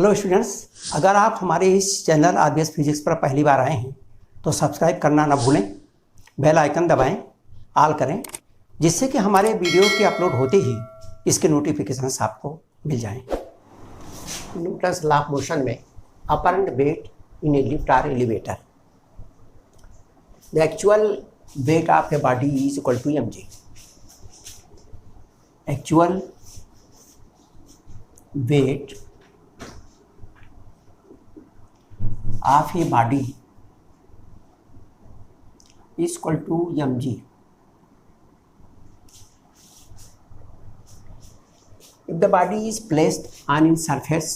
Hello students, अगर आप हमारे इस चैनल आरबीएस फिजिक्स पर पहली बार आए हैं तो सब्सक्राइब करना ना भूलें, बेल आइकन दबाएं, ऑल करें, जिससे कि हमारे वीडियो के अपलोड होते ही इसके नोटिफिकेशंस आपको मिल जाएं। न्यूटन्स लॉ ऑफ मोशन में apparent weight in a lift और elevator, the actual weight of a body is equal to mg। Actual weight of a body is equal to mg. If the body is placed on its surface,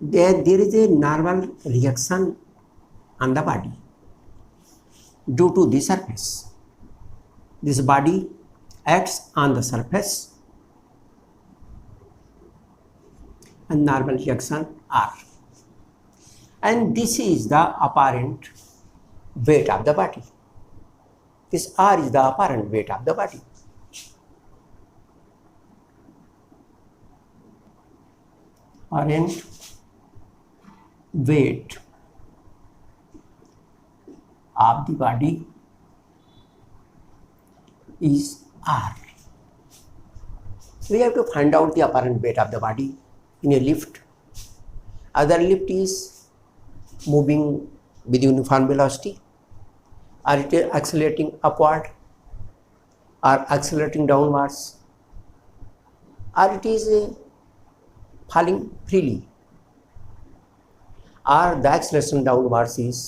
there is a normal reaction on the body due to the surface. This body acts on the surface and normal reaction R, and this is the apparent weight of the body. This R is the apparent weight of the body. Apparent weight of the body is R. We have to find out the apparent weight of the body in a lift. Other lift is moving with uniform velocity, or it is accelerating upward or accelerating downwards, or it is falling freely, or the acceleration downwards is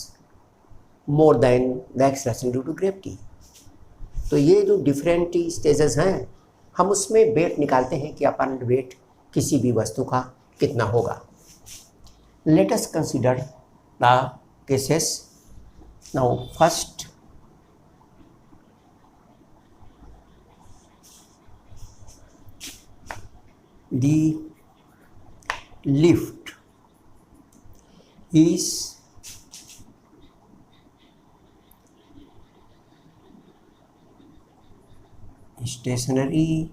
more than the acceleration due to gravity. तो ये जो different stages हैं, हम उसमें wait निकालते हैं कि apparent wait किसी भी वस्तु का कितना होगा। Let us consider the cases. Now first, the lift is stationary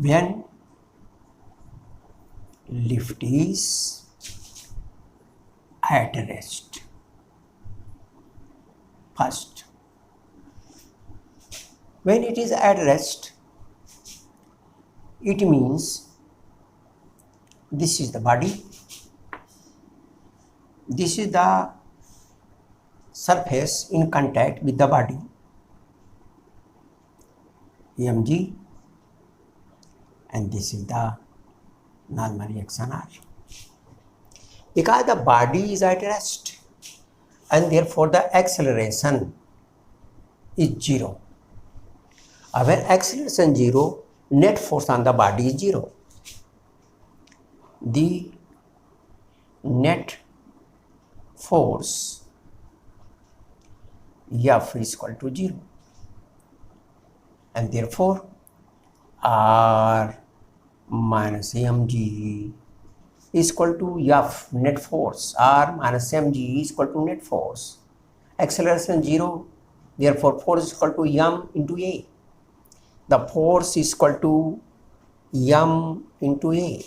when lift is at rest. First, when it is at rest, it means this is the body, this is the surface in contact with the body, mg, and this is the normal reaction R. Because the body is at rest and therefore the acceleration is 0. When acceleration 0, net force on the body is 0. The net force F is equal to 0, and therefore R minus mg is equal to F, net force. R minus mg is equal to net force. Acceleration 0, therefore force is equal to m into a. The force is equal to m into a.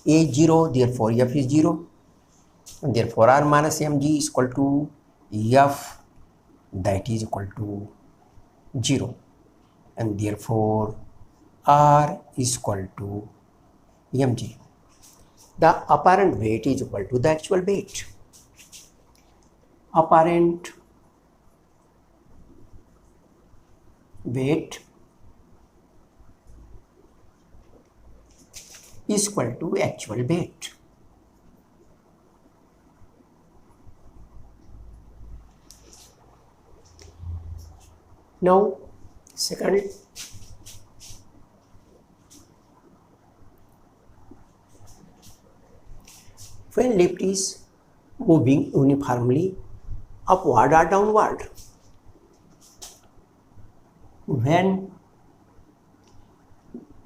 A 0, therefore F is 0, and therefore R minus mg is equal to F, that is equal to 0, and therefore R is equal to mg. The apparent weight is equal to the actual weight. Apparent weight is equal to actual weight. Now, second, when lift is moving uniformly upward or downward, when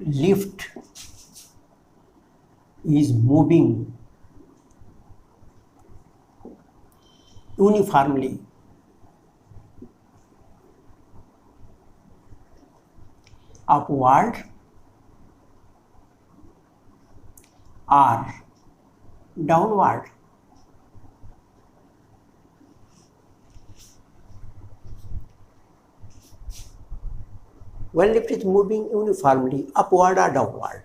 lift is moving uniformly upward or downward. When lift is moving uniformly upward or downward.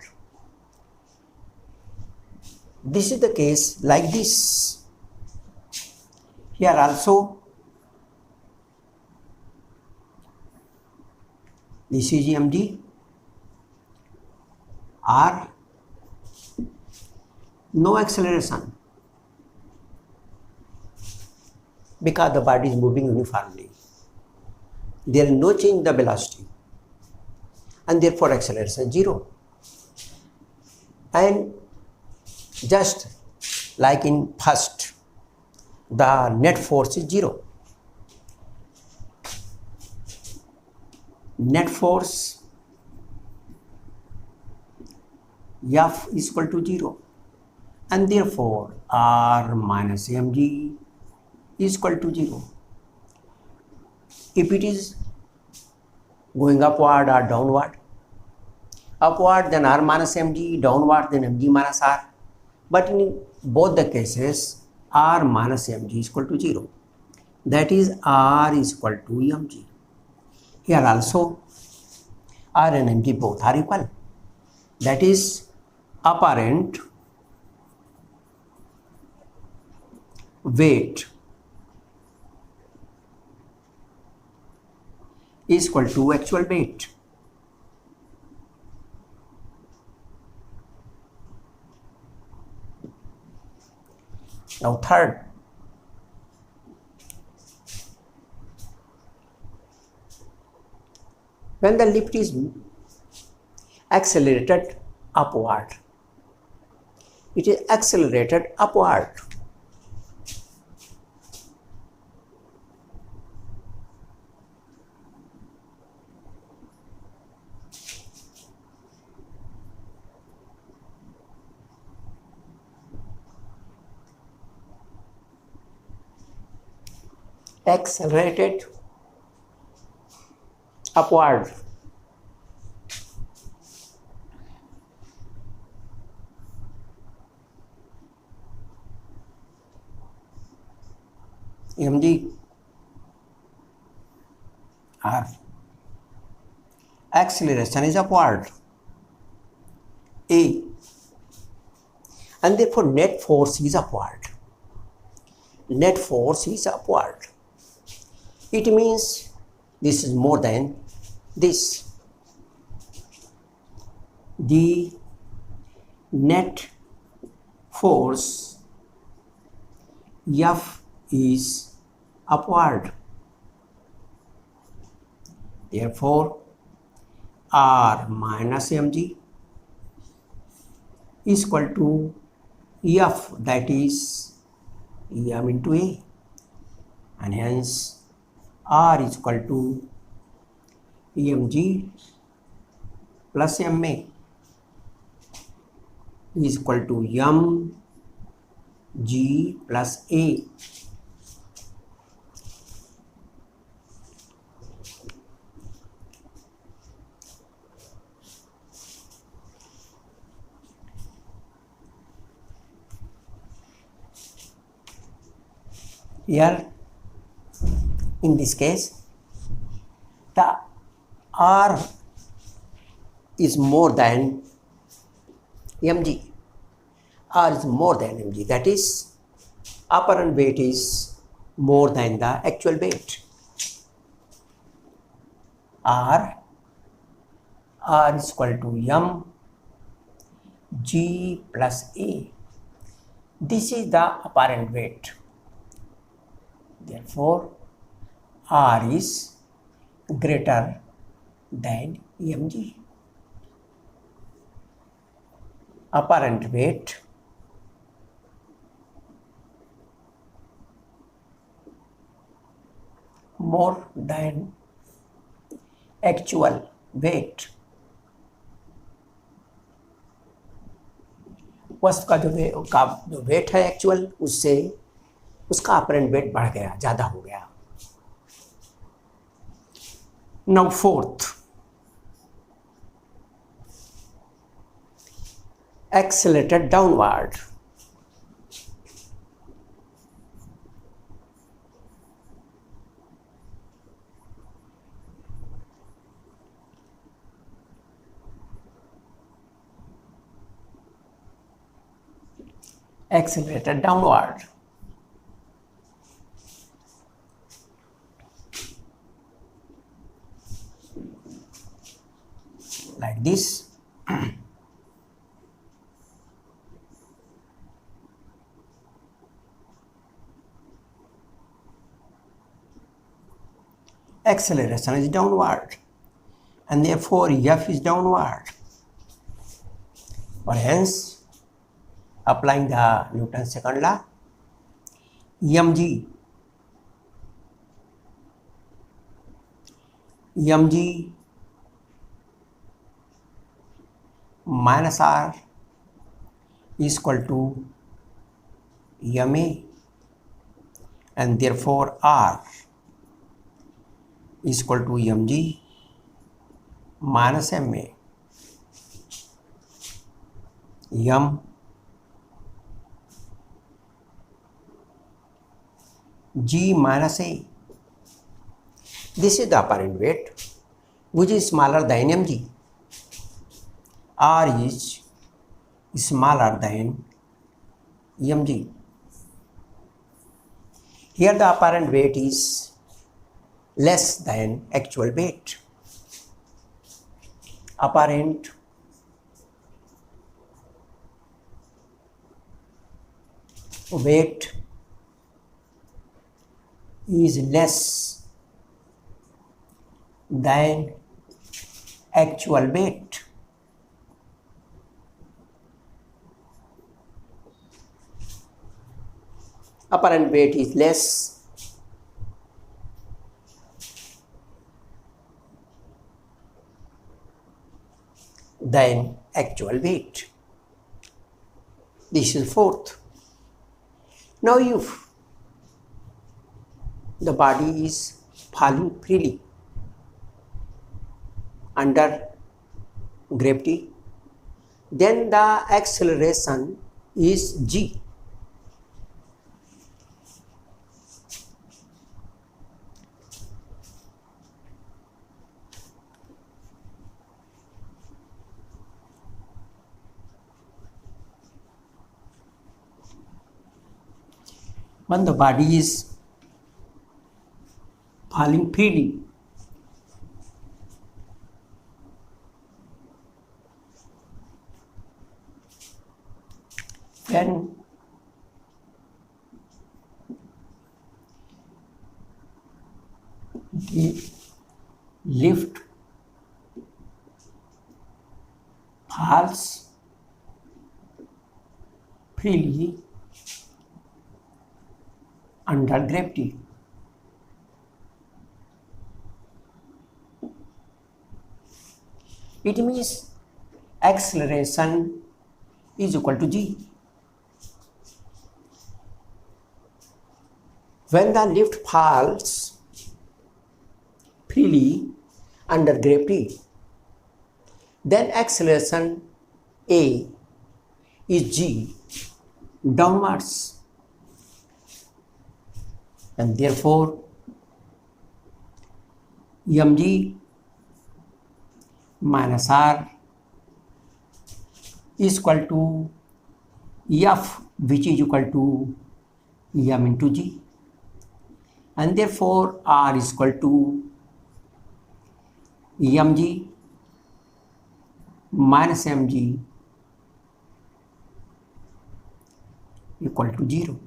This is the case like this. Here also this is EMG or no acceleration because the body is moving uniformly. There is no change in the velocity and therefore acceleration 0. And just like in first, the net force is 0. Net force F is equal to 0 and therefore R minus mg is equal to 0. If it is going upward or downward, upward then R minus mg, downward then mg minus R. But in both the cases, R minus mg is equal to 0. That is R is equal to mg. Here also R and mg both are equal. That is apparent weight is equal to actual weight. Now third, when the lift is accelerated upward, it is accelerated upward. Accelerated upward. mg R. Acceleration is upward. A. And therefore net force is upward. Net force is upward. It means this is more than this. The net force F is upward. Therefore, R minus mg is equal to F, that is m into A, and hence R is equal to mg plus ma is equal to mg plus A. Here in this case the R is more than mg. R is more than mg, that is apparent weight is more than the actual weight. R is equal to mg plus A. This is the apparent weight. Therefore, R is greater than mg. Apparent weight more than actual wait, वस्तु का जो wait है actual, उससे उसका apparent wait बढ़ गया, ज़्यादा हो गया। Now fourth, accelerated downward. Accelerated downward. Like this. Acceleration is downward, and therefore F is downward. Or hence, applying the Newton's second law, mg minus r is equal to ma, and therefore r is equal to mg minus ma. m g minus a. This is the apparent weight, which is smaller than mg. R is smaller than mg. Here the apparent weight is less than actual weight. Apparent weight is less than actual weight. Apparent weight is less than actual weight. This is fourth. Now if the body is falling freely under gravity, then the acceleration is g. When the body is falling freely, when the lift falls freely under gravity, it means acceleration is equal to g. When the lift falls freely under gravity, then acceleration a is g downwards, and therefore mg minus r is equal to f, which is equal to m into g, and therefore r is equal to mg minus mg equal to 0.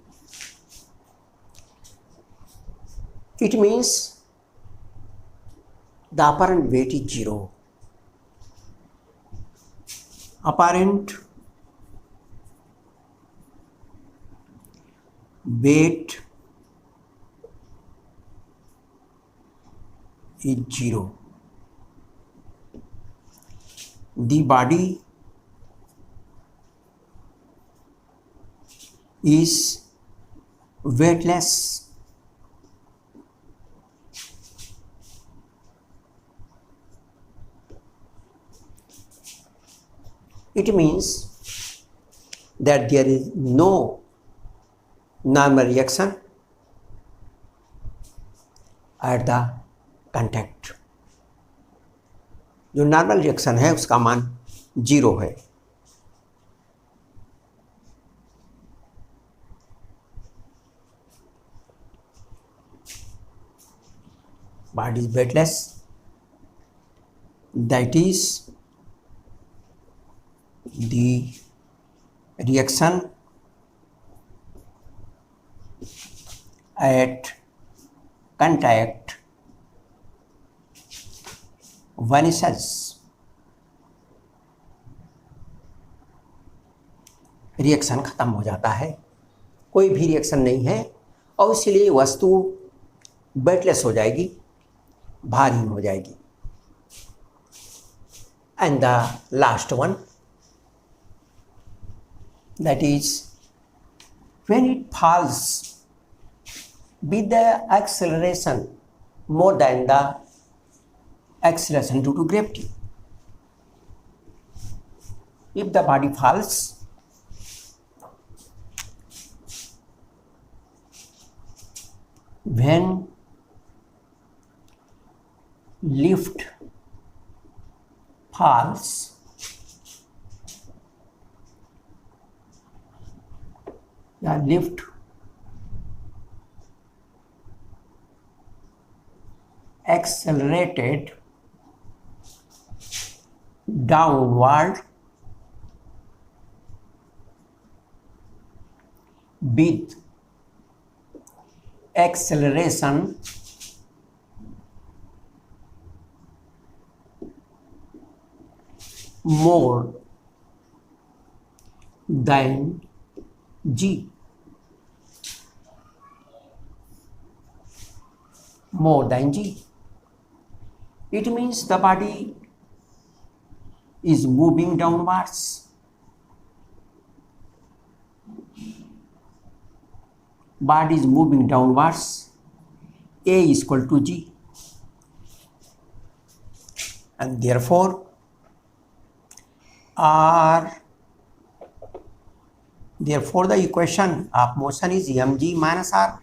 It means the apparent weight is 0. Apparent weight is 0. the body is weightless. It means that there is no normal reaction at the contact. जो normal reaction है उसका मान 0 है. Body is weightless, that is the reaction at contact vanishes. Reaction खत्म हो जाता है, कोई भी रिएक्शन नहीं है और इसलिए वस्तु वेटलेस हो जाएगी, भारी हो जाएगी. And the last one, that is when it falls with the acceleration more than the acceleration due to gravity. If the body falls when lift falls या lift accelerated downward with acceleration more than g, more than g. It means the body is moving downwards. Body is moving downwards. A is equal to g. And therefore, the equation of motion is mg minus r.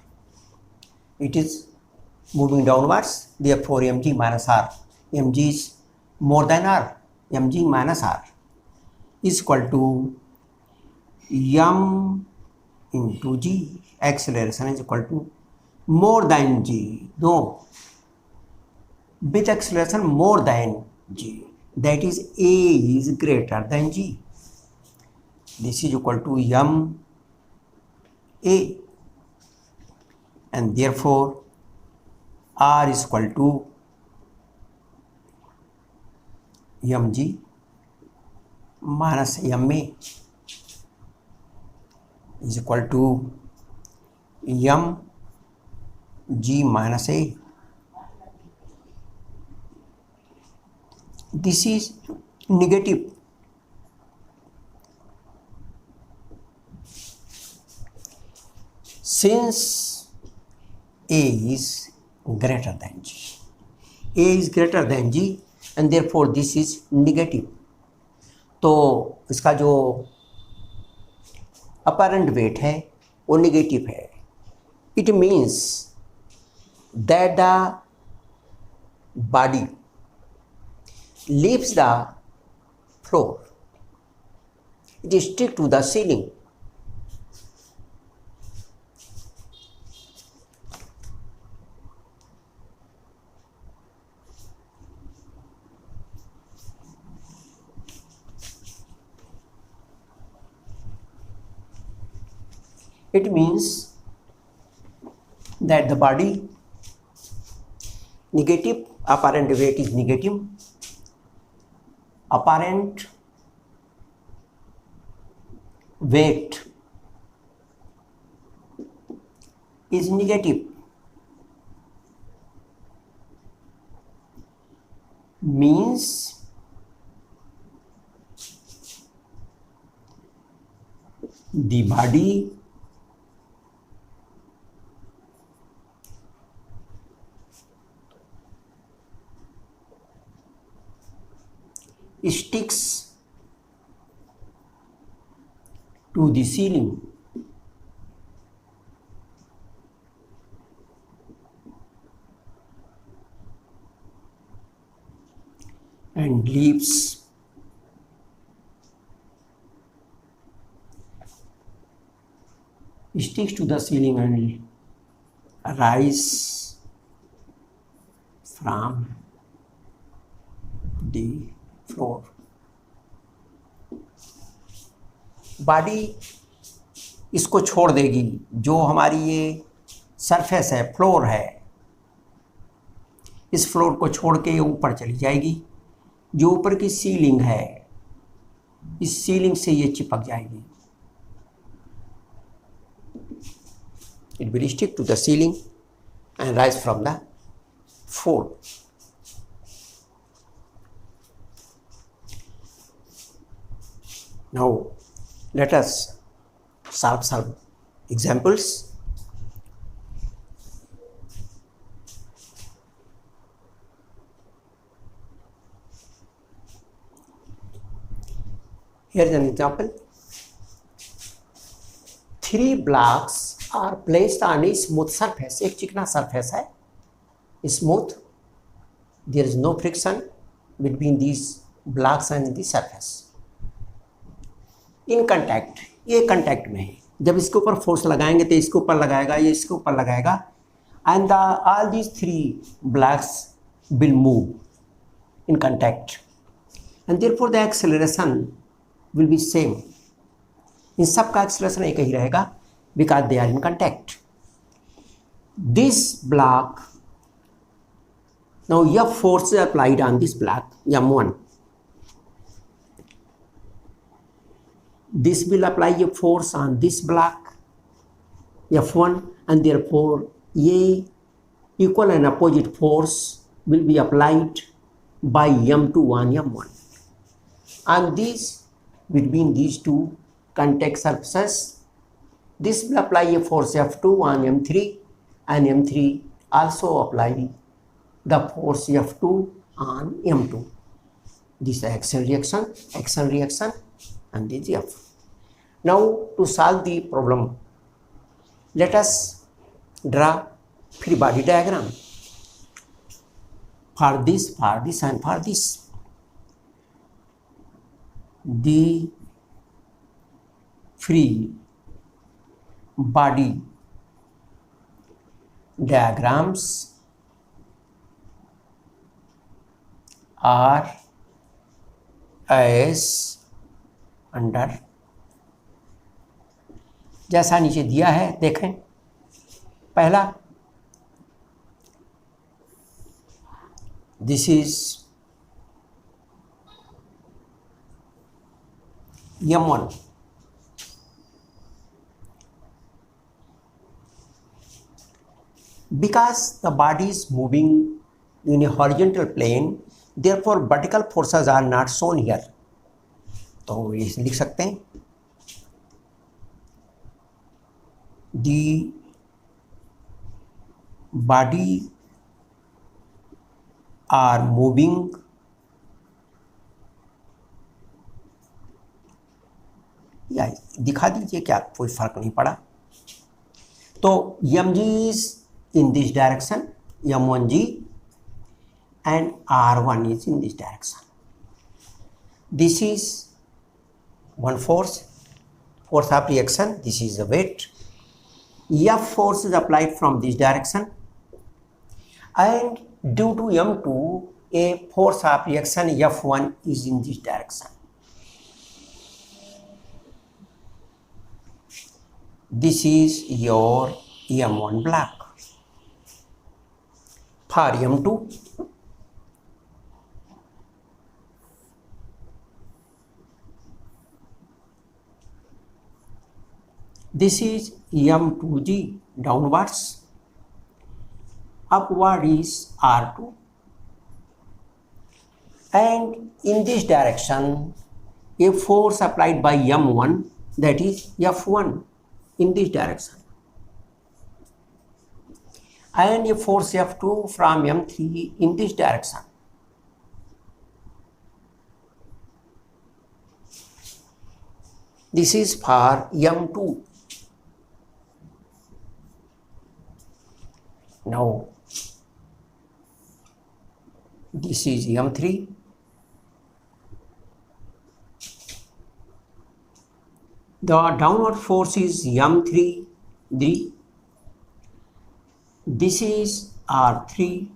It is moving downwards, therefore mg minus r. Mg is more than r. Mg minus r is equal to m into g. Acceleration is equal to more than g. No, with acceleration more than g. That is a is greater than g. This is equal to m a, and therefore r is equal to mg minus ma is equal to mg minus a. This is negative. Since a is greater than g, a is greater than g and therefore this is negative. तो इसका जो apparent wait है वो negative है. It means that the body leaves the floor, it is stick to the ceiling. It means that the body negative, apparent weight is negative, apparent weight is negative, means the body sticks to the ceiling and leaves sticks to the ceiling and rise from the floor. Body इसको छोड़ देगी, जो हमारी ये surface है, floor है, इस floor को छोड़ के ये ऊपर चली जाएगी। जो ऊपर की सीलिंग है, इस सीलिंग से ये चिपक जाएगी। It will stick to the ceiling and rise from the floor. Now let us solve some examples. Here is an example. 3 blocks are placed on a smooth surface. एक चिकना surface है, smooth. There is no friction between these blocks and the surface. In contact, ये contact में है। जब इसके ऊपर force लगाएंगे तो इसके ऊपर लगाएगा, ये इसके ऊपर लगाएगा, and all these 3 blocks will move in contact, and therefore the acceleration will be same. इन सब का acceleration एक ही रहेगा because they are in contact. This block, now F force is applied on this block, M1. This will apply a force on this block, F1, and therefore a equal and opposite force will be applied by M2 on M1. And this, between these two contact surfaces, this will apply a force F2 on M3, and M3 also apply the force F2 on M2. This is action reaction, and this is F. Now to solve the problem, let us draw free body diagram for this, and for this. The free body diagrams are as under, जैसा नीचे दिया है देखें। पहला, this is M1, because the body is moving in a horizontal plane, therefore vertical forces are not shown here. तो ये लिख सकते हैं, the body are moving या दिखा दीजिए, क्या कोई फर्क नहीं पड़ा। तो mg is in this direction, m1g, and r1 is in this direction. This is one force of reaction, this is the weight. F force is applied from this direction, and due to M2, a force of reaction F1 is in this direction. This is your M1 block. For M2, this is M2G downwards, upward is R2, and in this direction a force applied by M1 that is F1 in this direction, and a force F2 from M3 in this direction. This is for M2. Now, this is M3. The downward force is M3. This is R3.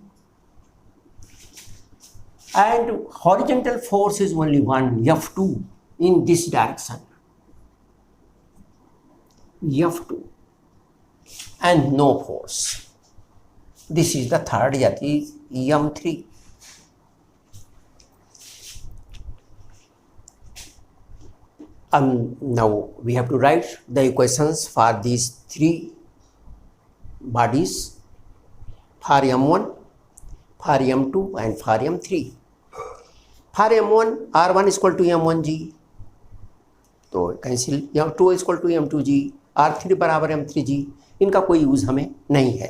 And horizontal force is only one, F2, in this direction. F2. And no force. This is the third, that is M3. Now we have to write the equations for these three bodies, for M1, for M2 and for M3. For M1, R1 is equal to M1G, तो cancel, M2 is equal to M2G, R3 बराबर M3G, इनका कोई use हमें नहीं है.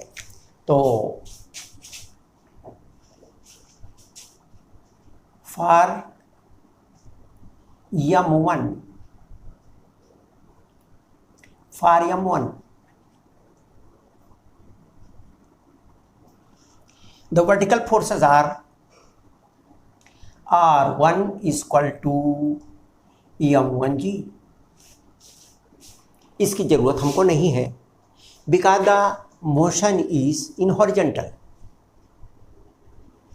तो for M1, the vertical forces are R1 is equal to M1G. इसकी ज़रूरत हमको नहीं है, because the motion is in horizontal.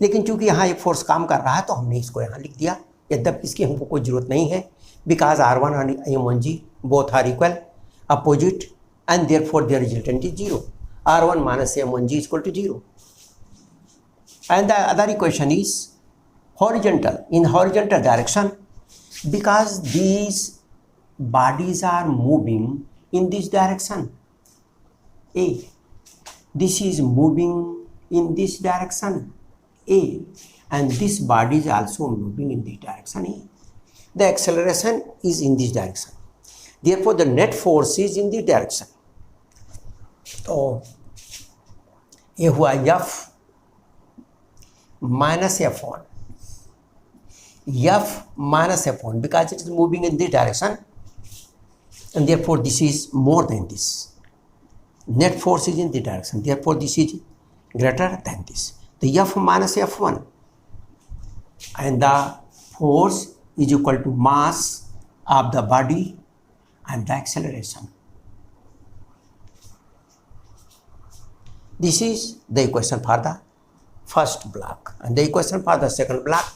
लेकिन चूंकि यहाँ एक फोर्स काम कर रहा है तो हमने इसको यहाँ लिख दिया, यद्यपि इसकी हमको कोई ज़रूरत नहीं है, because R1 and M1G both are equal, opposite, and therefore their resultant is 0. R1 minus M1G is equal to 0. And the other equation is horizontal, in horizontal direction, because these bodies are moving in this direction. A. This is moving in this direction, A, and this body is also moving in this direction, A. The acceleration is in this direction. Therefore, the net force is in this direction. So, ये हुआ F minus F1. F minus F1, because it is moving in this direction, and therefore this is more than this. Net force is in this direction, therefore this is greater than this. The F minus F1, and the force is equal to mass of the body and the acceleration. This is the equation for the first block, and the equation for the second block.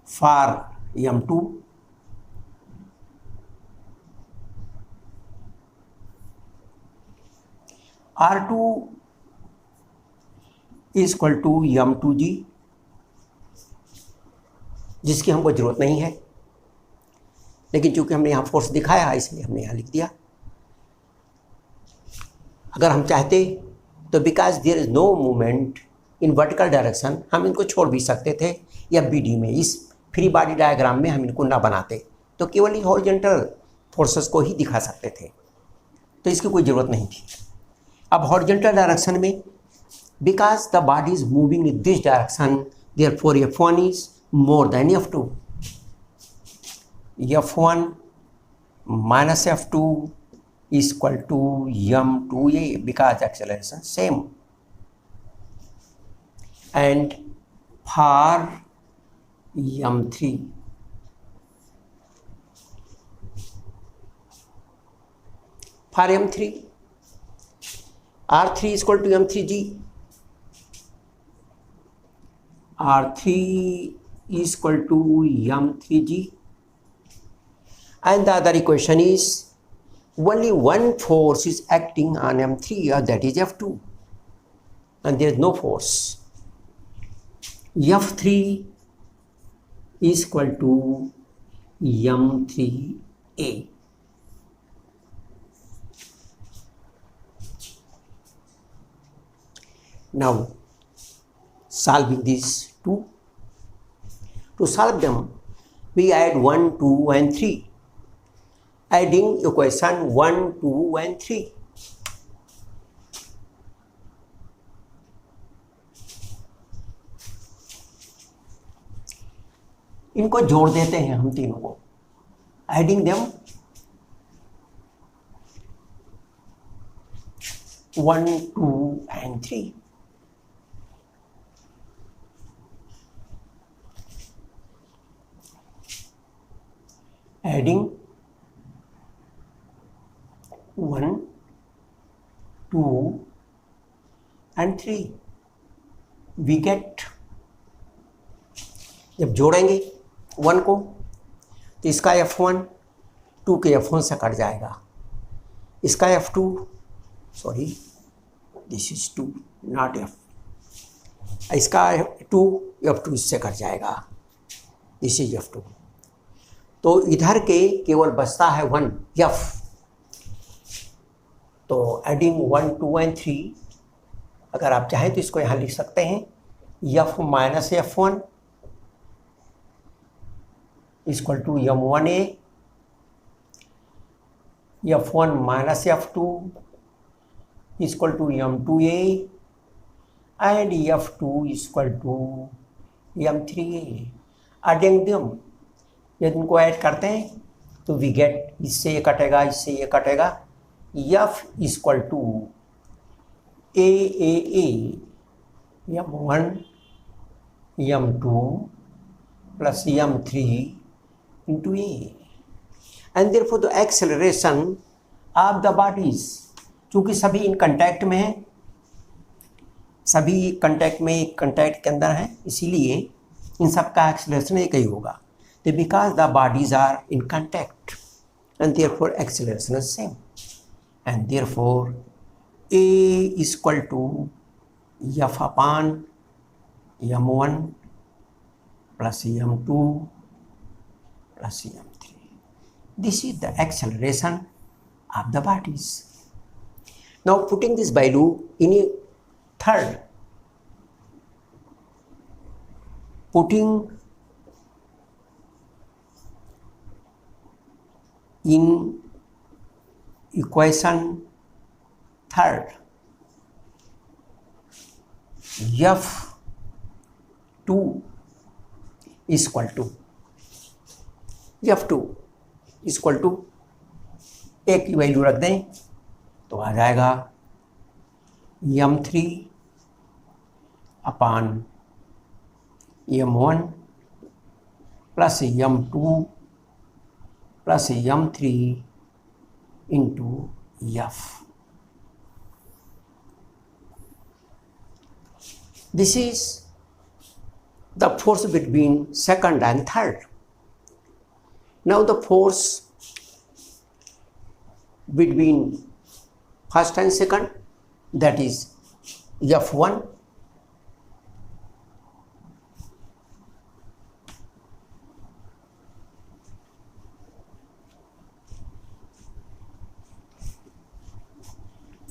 For M2, R2 is equal to M2G, जिसकी हमको जरूरत नहीं है, लेकिन चूंकि हमने यहाँ force दिखाया है इसलिए हमने यहाँ लिख दिया. अगर हम चाहते तो because there is no movement in vertical direction, हम इनको छोड़ भी सकते थे, या BD में इस फ्री बॉडी डायग्राम में हम इनको ना बनाते, तो केवल हॉरिजॉन्टल फोर्सेस को ही दिखा सकते थे, तो इसकी कोई ज़रूरत नहीं थी. अब हॉरिजॉन्टल डायरेक्शन में, because the body is moving in this direction, therefore F1 is more than F2. F1 minus F2 is equal to M2A, because acceleration same. And for M3, R3 is equal to M3G. R3 is equal to M3G. And the other equation is only one force is acting on M3, that is F2, and there is no force. F3 is equal to M3A. Now, solving these two. To solve them, we add 1, 2 and 3. Adding equation 1, 2 and 3. इनको जोड़ देते हैं हम तीनों को, adding them 1, 2 and 3. Adding 1, 2 and 3 we get, जब जोड़ेंगे 1 को तो इसका F1 2 के F1 से कट जाएगा, इसका F2 sorry this is 2 not F, इसका F2 F2 इससे कट जाएगा, दिस इज F2. तो इधर के केवल बचता है 1 F. तो एडिंग 1, 2 and 3, अगर आप चाहें तो इसको यहाँ लिख सकते हैं F minus F1 equal to M1A, F1 minus F2 equal to M2A and F2 equal to M3A. Adding them, यदि इनको ऐड करते हैं तो वी गेट, इससे ये कटेगा, इससे ये कटेगा, F equal to AAA M1 M2 plus M3 into A. And therefore the acceleration of the bodies, चूँकि सभी इन कंटैक्ट में हैं, सभी कंटैक्ट में एक कंटैक्ट के अंदर हैं, इसीलिए इन सब का एक्सेलरेशन एक ही होगा. Because the bodies are in contact and therefore acceleration is same, and therefore A is equal to F upon M1 plus M2 plus M3. This is the acceleration of the bodies. Now putting this value in a third, putting in equation third, F2 is equal to F2 is equal to एक की value रख दें तो आ जाएगा M3 upon M1 plus M2 plus M3 into F. This is the force between second and third. Now the force between first and second, that is F1.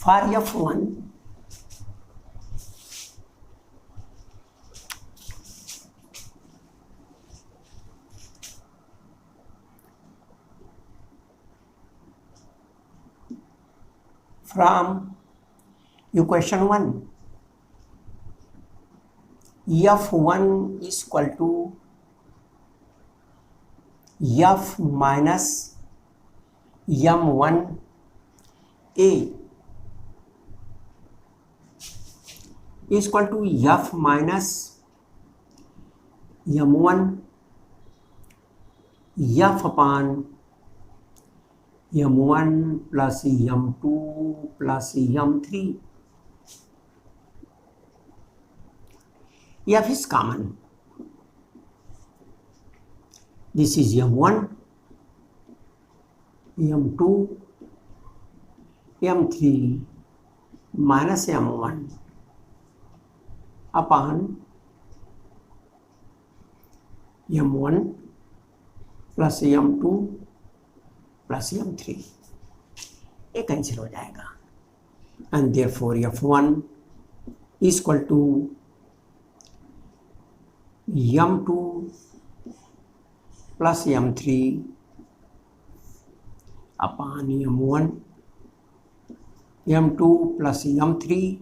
For F1, from equation 1, F1 is equal to F minus M1A is equal to F minus M1 F upon M1 plus M2 plus M3. F is common. This is M1, M2, M3 minus M1 upon M1 plus M2 plus M3. ये cancel हो जाएगा and therefore F1 is equal to M2 plus M3 upon m1 m2 plus m3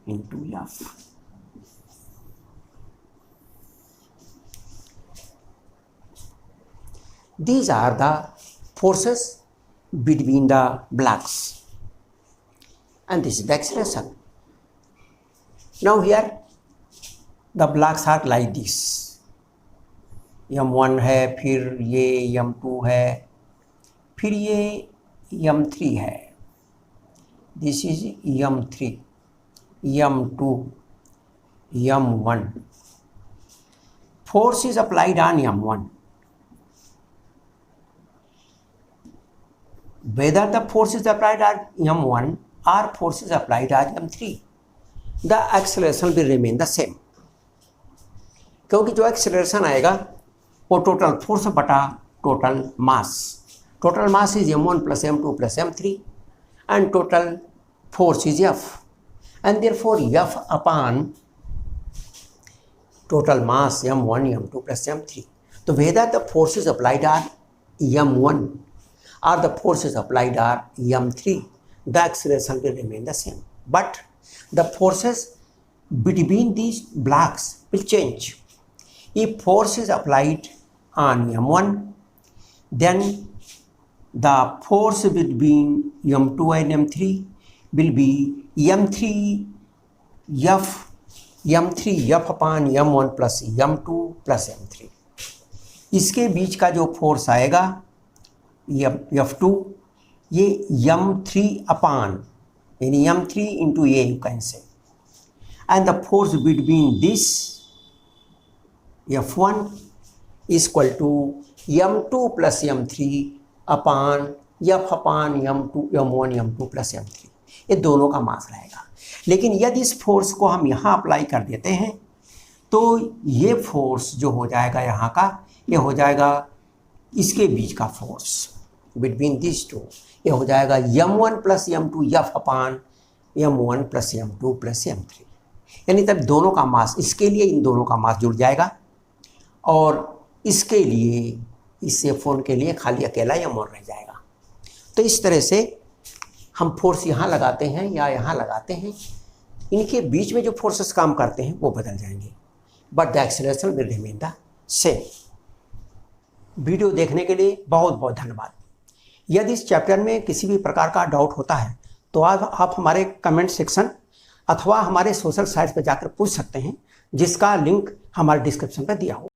into f. These are the forces between the blocks, and this is the acceleration. Now here the blocks are like this. m1 है, फिर ये m2 है, फिर ये m3 है. This is m3, m2, m1. Force is applied on m1. Whether the force is applied at m1 or force is applied at m3, the acceleration will remain the same. क्योंकि जो acceleration आएगा वो total force बटा total mass. Total mass is m1 plus m2 plus m3 and total force is F, and therefore F upon total mass m1 m2 plus m3. So whether the force is applied at m1 or the force is applied at m3, the acceleration will remain the same, but the forces between these blocks will change. If force is applied on m1, then the force between m2 and m3 will be m3 f upon m1 plus m2 plus m3. इसके बीच का जो force आएगा f2, ये m3 अपान यानी m3 into a you can say, and the force between this f1 is equal to m2 plus m3 upon f upon m2 m1 m2 plus m3. ये दोनों का मास रहेगा. लेकिन यदि इस फोर्स को हम यहाँ अप्लाई कर देते हैं तो ये फोर्स जो हो जाएगा यहाँ का, ये हो जाएगा इसके बीच का फोर्स बिटवीन दिस टू, ये हो जाएगा m1 प्लस m2 f अपान m1 plus m2 plus m3. यानी तब दोनों का मास, इसके लिए इन दोनों का मास जुड़ जाएगा और इसके लिए, इस फोन के लिए खाली अकेला m1 रह जाएगा. तो इस तरह से हम फोर्स यहाँ लगाते हैं या यहाँ लगाते हैं, इनके बीच में जो फोर्सेस काम करते हैं वो बदल जाएंगे, but the acceleration will remain the same. Video देखने के लिए बहुत बहुत धन्यवाद. यदि इस चैप्टर में किसी भी प्रकार का डाउट होता है तो आप हमारे कमेंट सेक्शन अथवा हमारे सोशल साइट्स पर जाकर पूछ सकते हैं, जिसका लिंक हमारे डिस्क्रिप्शन पर दिया हो.